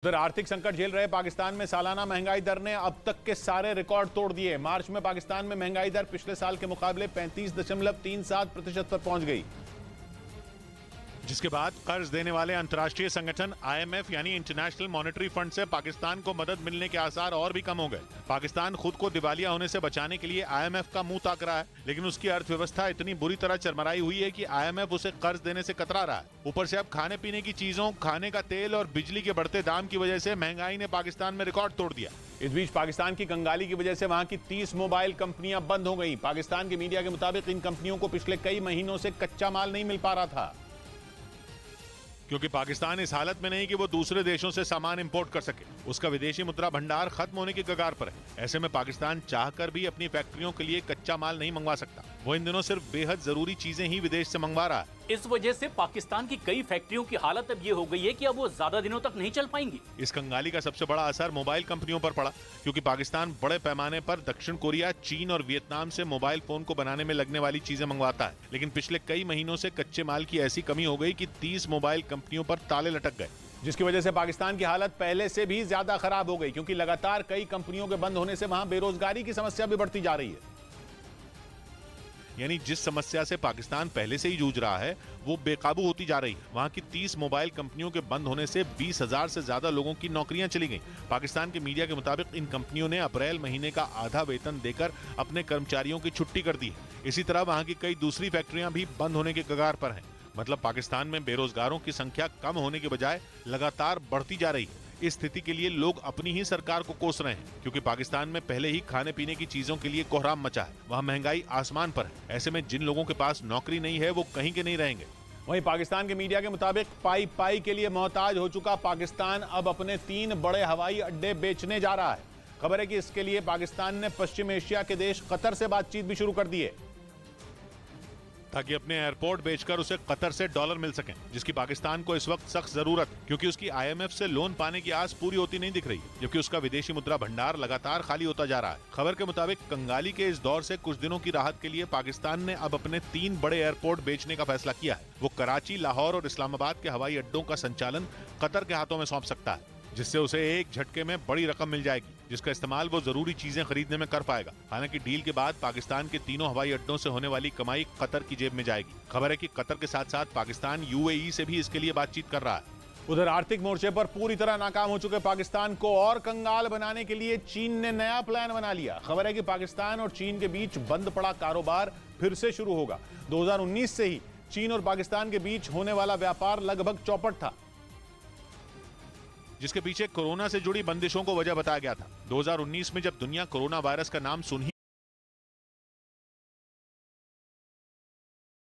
उधर आर्थिक संकट झेल रहे पाकिस्तान में सालाना महंगाई दर ने अब तक के सारे रिकॉर्ड तोड़ दिए। मार्च में पाकिस्तान में महंगाई दर पिछले साल के मुकाबले 35.37% पर पहुंच गई, जिसके बाद कर्ज देने वाले अंतर्राष्ट्रीय संगठन IMF यानी इंटरनेशनल मॉनेटरी फंड से पाकिस्तान को मदद मिलने के आसार और भी कम हो गए। पाकिस्तान खुद को दिवालिया होने से बचाने के लिए IMF का मुंह ताक रहा है, लेकिन उसकी अर्थव्यवस्था इतनी बुरी तरह चरमराई हुई है कि IMF उसे कर्ज देने से कतरा रहा है। ऊपर से अब खाने पीने की चीजों, खाने का तेल और बिजली के बढ़ते दाम की वजह से महंगाई ने पाकिस्तान में रिकॉर्ड तोड़ दिया। इस बीच पाकिस्तान की कंगाली की वजह से वहां की 30 मोबाइल कंपनियां बंद हो गई। पाकिस्तान के मीडिया के मुताबिक इन कंपनियों को पिछले कई महीनों से कच्चा माल नहीं मिल पा रहा था, क्योंकि पाकिस्तान इस हालत में नहीं कि वो दूसरे देशों से सामान इंपोर्ट कर सके। उसका विदेशी मुद्रा भंडार खत्म होने की कगार पर है। ऐसे में पाकिस्तान चाहकर भी अपनी फैक्ट्रियों के लिए कच्चा माल नहीं मंगवा सकता। वो इन दिनों सिर्फ बेहद जरूरी चीजें ही विदेश से मंगवा रहा है। इस वजह से पाकिस्तान की कई फैक्ट्रियों की हालत अब ये हो गई है कि अब वो ज्यादा दिनों तक नहीं चल पाएंगी। इस कंगाली का सबसे बड़ा असर मोबाइल कंपनियों पर पड़ा, क्योंकि पाकिस्तान बड़े पैमाने पर दक्षिण कोरिया, चीन और वियतनाम से मोबाइल फोन को बनाने में लगने वाली चीजें मंगवाता है। लेकिन पिछले कई महीनों से कच्चे माल की ऐसी कमी हो गई कि 30 मोबाइल कंपनियों पर ताले लटक गए, जिसकी वजह से पाकिस्तान की हालत पहले से भी ज्यादा खराब हो गई, क्योंकि लगातार कई कंपनियों के बंद होने से वहां बेरोजगारी की समस्या भी बढ़ती जा रही है। यानी जिस समस्या से पाकिस्तान पहले से ही जूझ रहा है वो बेकाबू होती जा रही है। वहां की 30 मोबाइल कंपनियों के बंद होने से 20,000 से ज्यादा लोगों की नौकरियां चली गईं। पाकिस्तान के मीडिया के मुताबिक इन कंपनियों ने अप्रैल महीने का आधा वेतन देकर अपने कर्मचारियों की छुट्टी कर दी है। इसी तरह वहां की कई दूसरी फैक्ट्रियां भी बंद होने के कगार पर हैं। मतलब पाकिस्तान में बेरोजगारों की संख्या कम होने के बजाय लगातार बढ़ती जा रही है। इस स्थिति के लिए लोग अपनी ही सरकार को कोस रहे हैं, क्योंकि पाकिस्तान में पहले ही खाने पीने की चीजों के लिए कोहराम मचा है। वहाँ महंगाई आसमान पर है। ऐसे में जिन लोगों के पास नौकरी नहीं है वो कहीं के नहीं रहेंगे। वहीं पाकिस्तान के मीडिया के मुताबिक पाई पाई के लिए मोहताज हो चुका पाकिस्तान अब अपने 3 बड़े हवाई अड्डे बेचने जा रहा है। खबर है कि इसके लिए पाकिस्तान ने पश्चिम एशिया के देश कतर से बातचीत भी शुरू कर दी है, ताकि अपने एयरपोर्ट बेचकर उसे कतर से डॉलर मिल सकें, जिसकी पाकिस्तान को इस वक्त सख्त जरूरत है, क्योंकि उसकी IMF से लोन पाने की आस पूरी होती नहीं दिख रही, जबकि उसका विदेशी मुद्रा भंडार लगातार खाली होता जा रहा है। खबर के मुताबिक कंगाली के इस दौर से कुछ दिनों की राहत के लिए पाकिस्तान ने अब अपने 3 बड़े एयरपोर्ट बेचने का फैसला किया है। वो कराची, लाहौर और इस्लामाबाद के हवाई अड्डों का संचालन कतर के हाथों में सौंप सकता है, जिससे उसे एक झटके में बड़ी रकम मिल जाएगी, जिसका इस्तेमाल वो जरूरी चीजें खरीदने में कर पाएगा। हालांकि डील के बाद पाकिस्तान के तीनों हवाई अड्डों से होने वाली कमाई कतर की जेब में जाएगी। खबर है कि कतर के साथ साथ पाकिस्तान UAE से भी इसके लिए बातचीत कर रहा है। उधर आर्थिक मोर्चे पर पूरी तरह नाकाम हो चुके पाकिस्तान को और कंगाल बनाने के लिए चीन ने नया प्लान बना लिया। खबर है कि पाकिस्तान और चीन के बीच बंद पड़ा कारोबार फिर से शुरू होगा। 2019 से ही चीन और पाकिस्तान के बीच होने वाला व्यापार लगभग चौपट था, जिसके पीछे कोरोना से जुड़ी बंदिशों को वजह बताया गया था। 2019 में जब दुनिया कोरोना वायरस का नाम सुन ही